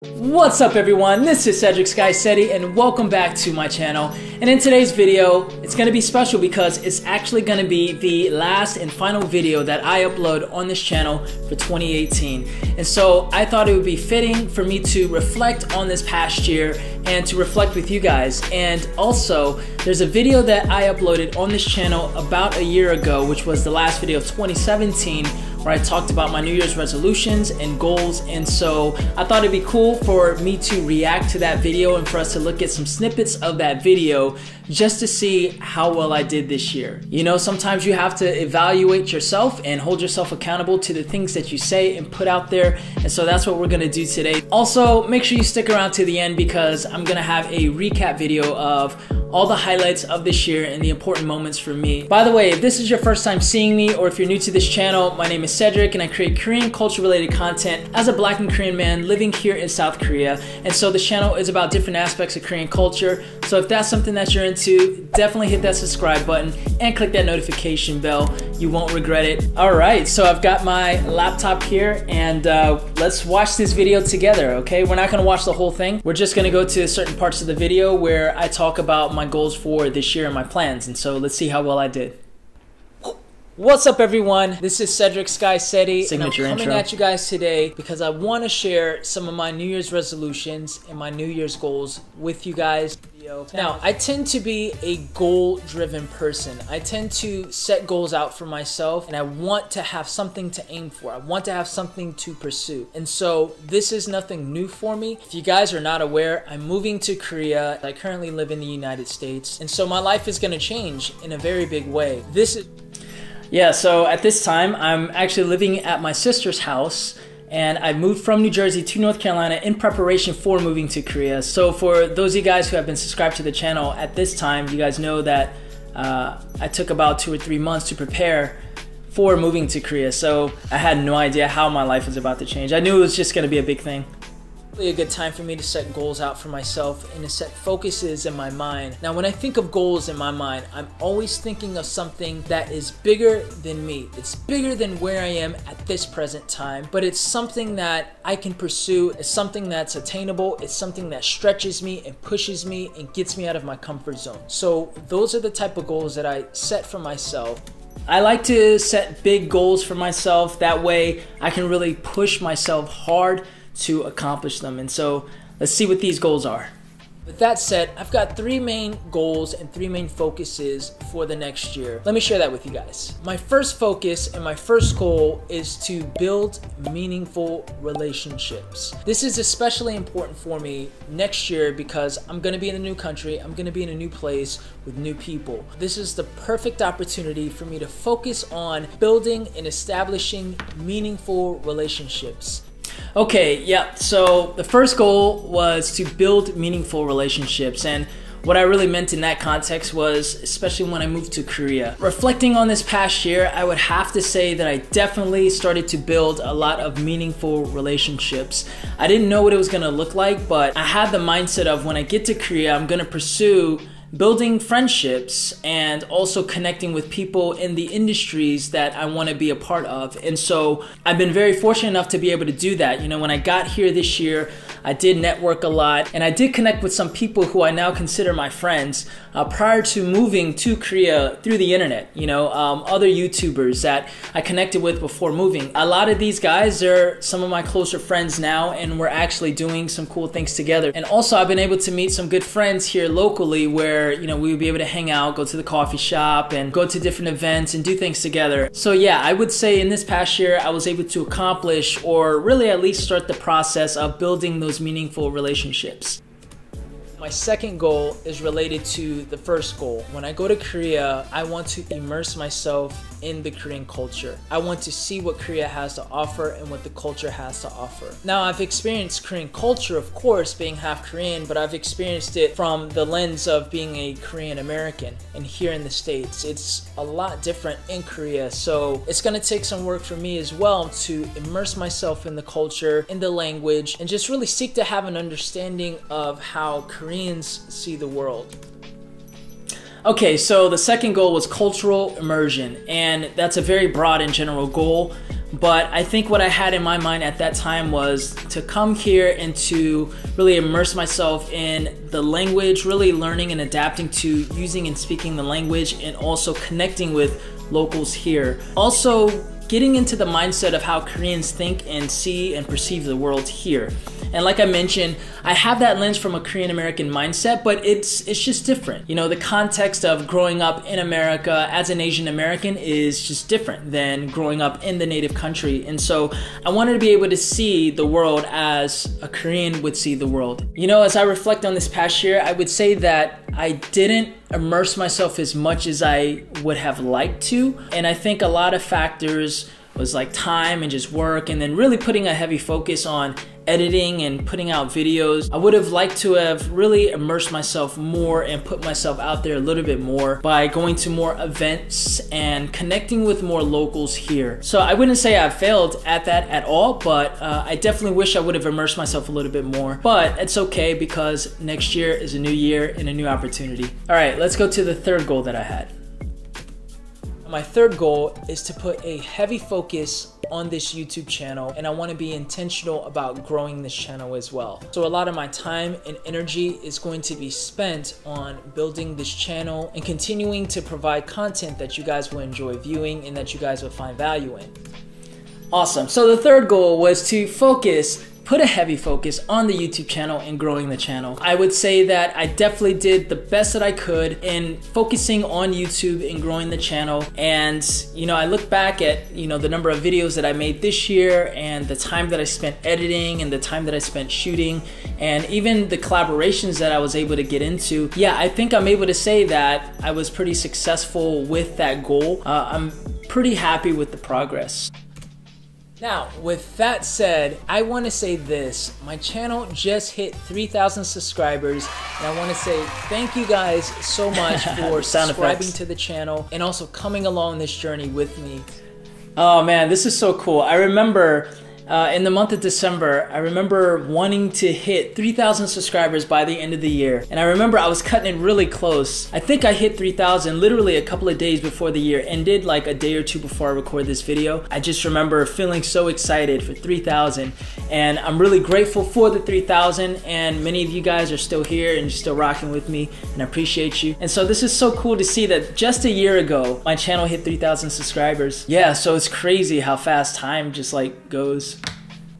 What's up everyone, this is skycedi and welcome back to my channel. And in today's video, it's going to be special because it's actually going to be the last and final video that I upload on this channel for 2018. And so I thought it would be fitting for me to reflect on this past year and to reflect with you guys. And also, there's a video that I uploaded on this channel about a year ago, which was the last video of 2017, where I talked about my New Year's resolutions and goals. And so I thought it'd be cool for me to react to that video and for us to look at some snippets of that video just to see how well I did this year. You know, sometimes you have to evaluate yourself and hold yourself accountable to the things that you say and put out there. And so that's what we're gonna do today. Also, make sure you stick around to the end because I'm gonna have a recap video of all the highlights of this year and the important moments for me. By the way, if this is your first time seeing me or if you're new to this channel, my name is Cedric and I create Korean culture related content as a Black and Korean man living here in South Korea. And so this channel is about different aspects of Korean culture. So if that's something that you're into, definitely hit that subscribe button and click that notification bell. You won't regret it. All right, so I've got my laptop here and let's watch this video together, okay? We're not gonna watch the whole thing. We're just gonna go to certain parts of the video where I talk about my goals for this year and my plans. And so let's see how well I did. What's up everyone? This is skycedi and I'm coming at you guys today because I want to share some of my New Year's resolutions and my New Year's goals with you guys. Now, I tend to be a goal-driven person. I tend to set goals out for myself and I want to have something to aim for. I want to have something to pursue. And so this is nothing new for me. If you guys are not aware, I'm moving to Korea. I currently live in the United States. And so my life is going to change in a very big way. Yeah, so at this time, I'm actually living at my sister's house and I moved from New Jersey to North Carolina in preparation for moving to Korea. So for those of you guys who have been subscribed to the channel at this time, you guys know that I took about 2 or 3 months to prepare for moving to Korea. So I had no idea how my life was about to change. I knew it was just gonna be a big thing. A good time for me to set goals out for myself and to set focuses in my mind. Now, when I think of goals in my mind, I'm always thinking of something that is bigger than me. It's bigger than where I am at this present time, but it's something that I can pursue. It's something that's attainable. It's something that stretches me and pushes me and gets me out of my comfort zone. So those are the type of goals that I set for myself. I like to set big goals for myself. That way I can really push myself hard to accomplish them. And so let's see what these goals are. With that said, I've got 3 main goals and 3 main focuses for the next year. Let me share that with you guys. My first focus and my first goal is to build meaningful relationships. This is especially important for me next year because I'm gonna be in a new country, I'm gonna be in a new place with new people. This is the perfect opportunity for me to focus on building and establishing meaningful relationships. Okay, yeah, so the first goal was to build meaningful relationships, and what I really meant in that context was, especially when I moved to Korea. Reflecting on this past year, I would have to say that I definitely started to build a lot of meaningful relationships. I didn't know what it was gonna look like, but I had the mindset of when I get to Korea, I'm gonna pursue building friendships and also connecting with people in the industries that I want to be a part of. And so I've been very fortunate enough to be able to do that. You know, when I got here this year, I did network a lot and I did connect with some people who I now consider my friends prior to moving to Korea through the internet. You know, other YouTubers that I connected with before moving. A lot of these guys are some of my closer friends now and we're actually doing some cool things together. And also I've been able to meet some good friends here locally where, you know, we would be able to hang out, go to the coffee shop and go to different events and do things together. So yeah, I would say in this past year, I was able to accomplish or really at least start the process of building those meaningful relationships. My second goal is related to the first goal. When I go to Korea, I want to immerse myself in the Korean culture. I want to see what Korea has to offer and what the culture has to offer. Now, I've experienced Korean culture, of course, being half Korean, but I've experienced it from the lens of being a Korean American. And here in the States, it's a lot different in Korea. So it's gonna take some work for me as well to immerse myself in the culture, in the language, and just really seek to have an understanding of how Koreans see the world. Okay, so the second goal was cultural immersion, and that's a very broad and general goal. But I think what I had in my mind at that time was to come here and to really immerse myself in the language, really learning and adapting to using and speaking the language, and also connecting with locals here. Also getting into the mindset of how Koreans think and see and perceive the world here. And like I mentioned, I have that lens from a Korean American mindset, but it's just different. You know, the context of growing up in America as an Asian American is just different than growing up in the native country. And so I wanted to be able to see the world as a Korean would see the world. You know, as I reflect on this past year, I would say that I didn't immerse myself as much as I would have liked to. And I think a lot of factors was like time and just work, and then really putting a heavy focus on editing and putting out videos. I would have liked to have really immersed myself more and put myself out there a little bit more by going to more events and connecting with more locals here. So I wouldn't say I failed at that at all, but I definitely wish I would have immersed myself a little bit more. But it's okay, because next year is a new year and a new opportunity. All right, let's go to the third goal that I had. My third goal is to put a heavy focus on this YouTube channel, and I want to be intentional about growing this channel as well. So a lot of my time and energy is going to be spent on building this channel and continuing to provide content that you guys will enjoy viewing and that you guys will find value in. Awesome. So the third goal was to put a heavy focus on the YouTube channel and growing the channel. I would say that I definitely did the best that I could in focusing on YouTube and growing the channel. And you know, I look back at, you know, the number of videos that I made this year and the time that I spent editing and the time that I spent shooting and even the collaborations that I was able to get into. Yeah, I think I'm able to say that I was pretty successful with that goal. I'm pretty happy with the progress. Now, with that said, I want to say this. My channel just hit 3,000 subscribers, and I want to say thank you guys so much for subscribing to the channel and also coming along this journey with me. Oh man, this is so cool. I remember in the month of December, I remember wanting to hit 3,000 subscribers by the end of the year. And I remember I was cutting it really close. I think I hit 3,000 literally a couple of days before the year ended, like a day or two before I record this video. I just remember feeling so excited for 3,000. And I'm really grateful for the 3,000, and many of you guys are still here and you're still rocking with me, and I appreciate you. And so this is so cool to see that just a year ago, my channel hit 3,000 subscribers. Yeah, so it's crazy how fast time just like goes.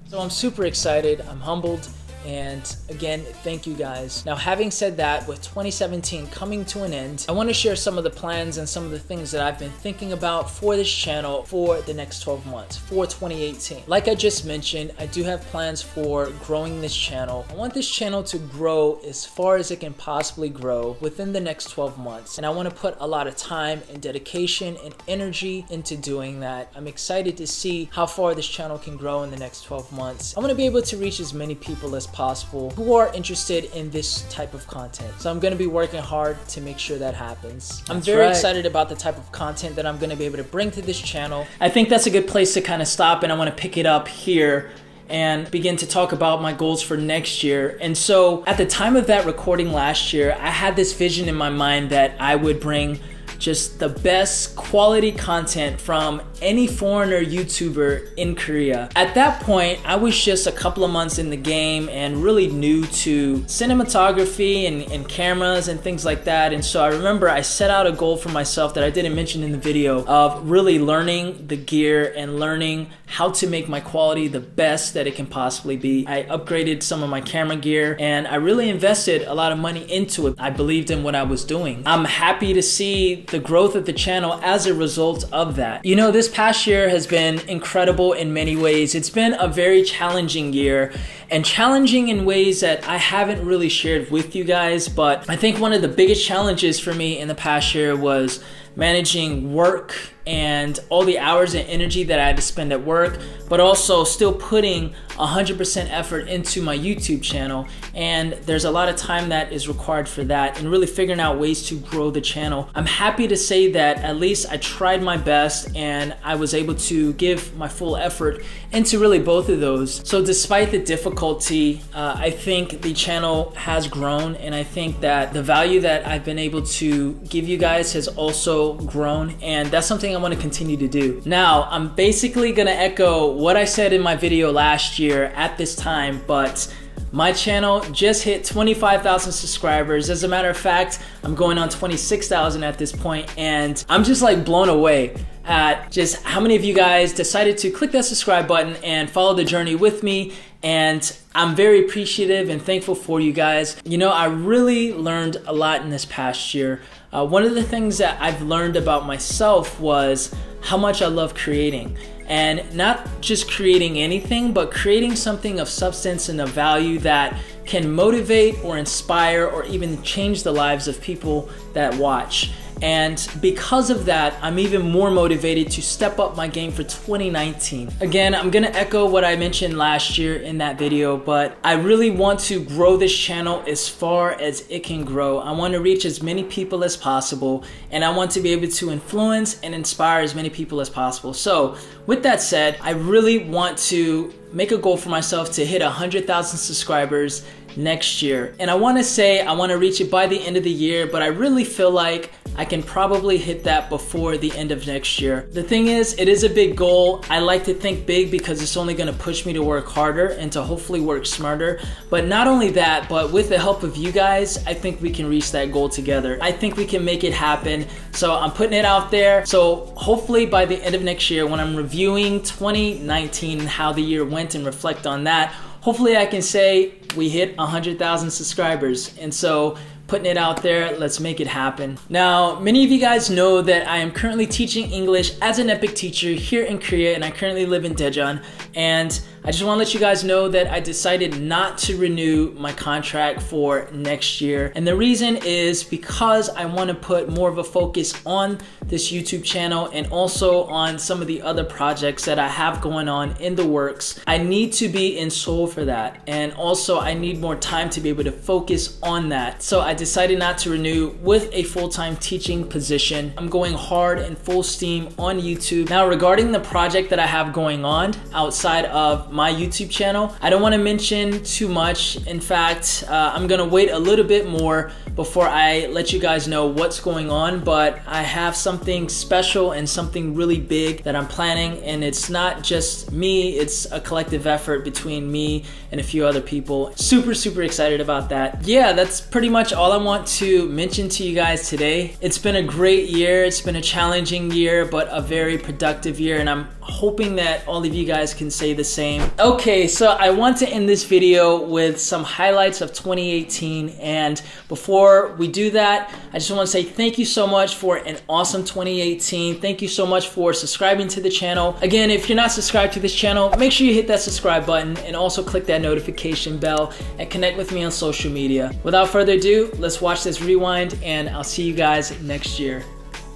So I'm super excited, I'm humbled, and again, thank you guys. Now, having said that, with 2017 coming to an end, I want to share some of the plans and some of the things that I've been thinking about for this channel for the next 12 months, for 2018. Like I just mentioned, I do have plans for growing this channel. I want this channel to grow as far as it can possibly grow within the next 12 months. And I want to put a lot of time and dedication and energy into doing that. I'm excited to see how far this channel can grow in the next 12 months. I want to be able to reach as many people as possible who are interested in this type of content. So I'm going to be working hard to make sure that happens. I'm very excited about the type of content that I'm going to be able to bring to this channel. I think that's a good place to kind of stop, and I want to pick it up here and begin to talk about my goals for next year. And so at the time of that recording last year, I had this vision in my mind that I would bring just the best quality content from any foreigner YouTuber in Korea. At that point, I was just a couple of months in the game and really new to cinematography and cameras and things like that. And so I remember I set out a goal for myself that I didn't mention in the video of really learning the gear and learning how to make my quality the best that it can possibly be. I upgraded some of my camera gear and I really invested a lot of money into it. I believed in what I was doing. I'm happy to see the growth of the channel as a result of that. You know, this past year has been incredible in many ways. It's been a very challenging year, and challenging in ways that I haven't really shared with you guys, but I think one of the biggest challenges for me in the past year was managing work and all the hours and energy that I had to spend at work, but also still putting 100% effort into my YouTube channel. And there's a lot of time that is required for that and really figuring out ways to grow the channel. I'm happy to say that at least I tried my best and I was able to give my full effort into really both of those. So despite the difficulty, I think the channel has grown, and I think that the value that I've been able to give you guys has also grown, and that's something I want to continue to do. Now, I'm basically gonna echo what I said in my video last year at this time, but my channel just hit 25,000 subscribers. As a matter of fact, I'm going on 26,000 at this point, and I'm just like blown away at just how many of you guys decided to click that subscribe button and follow the journey with me. And I'm very appreciative and thankful for you guys. You know, I really learned a lot in this past year. One of the things that I've learned about myself was how much I love creating. And not just creating anything, but creating something of substance and of value that can motivate or inspire or even change the lives of people that watch. And because of that, I'm even more motivated to step up my game for 2019. Again, I'm gonna echo what I mentioned last year in that video, but I really want to grow this channel as far as it can grow. I want to reach as many people as possible, and I want to be able to influence and inspire as many people as possible. So with that said, I really want to make a goal for myself to hit 100,000 subscribers next year. And I want to say I want to reach it by the end of the year, but I really feel like I can probably hit that before the end of next year. The thing is, it is a big goal. I like to think big because it's only going to push me to work harder and to hopefully work smarter. But not only that, but with the help of you guys, I think we can reach that goal together. I think we can make it happen. So I'm putting it out there. So hopefully by the end of next year, when I'm reviewing 2019 and how the year went and reflect on that, hopefully I can say we hit 100,000 subscribers. And so putting it out there, let's make it happen. Now, many of you guys know that I am currently teaching English as an Epic teacher here in Korea, and I currently live in Daejeon. And I just want to let you guys know that I decided not to renew my contract for next year. And the reason is because I want to put more of a focus on this YouTube channel and also on some of the other projects that I have going on in the works. I need to be in Seoul for that. And also I need more time to be able to focus on that. So I decided not to renew with a full-time teaching position. I'm going hard and full steam on YouTube. Now, regarding the project that I have going on outside of my YouTube channel, I don't want to mention too much. In fact, I'm gonna wait a little bit more before I let you guys know what's going on, but I have something special and something really big that I'm planning, and it's not just me, it's a collective effort between me and a few other people. Super excited about that. Yeah, that's pretty much all I want to mention to you guys today. It's been a great year, it's been a challenging year, but a very productive year, and I'm hoping that all of you guys can say the same. Okay, so I want to end this video with some highlights of 2018, and before we do that, I just want to say thank you so much for an awesome 2018. Thank you so much for subscribing to the channel. Again, if you're not subscribed to this channel, make sure you hit that subscribe button and also click that notification bell and connect with me on social media. Without further ado, let's watch this rewind, and I'll see you guys next year.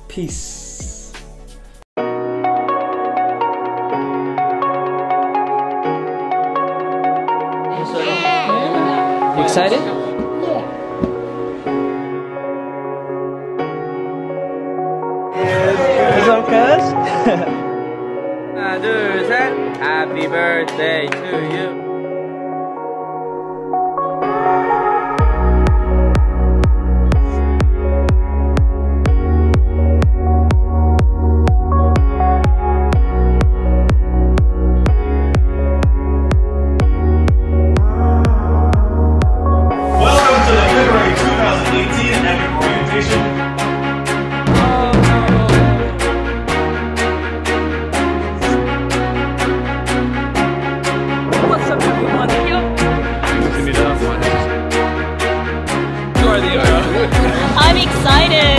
Peace. You excited? What's up, cuz? 하나, 둘, 셋. Happy birthday to you. I'm excited.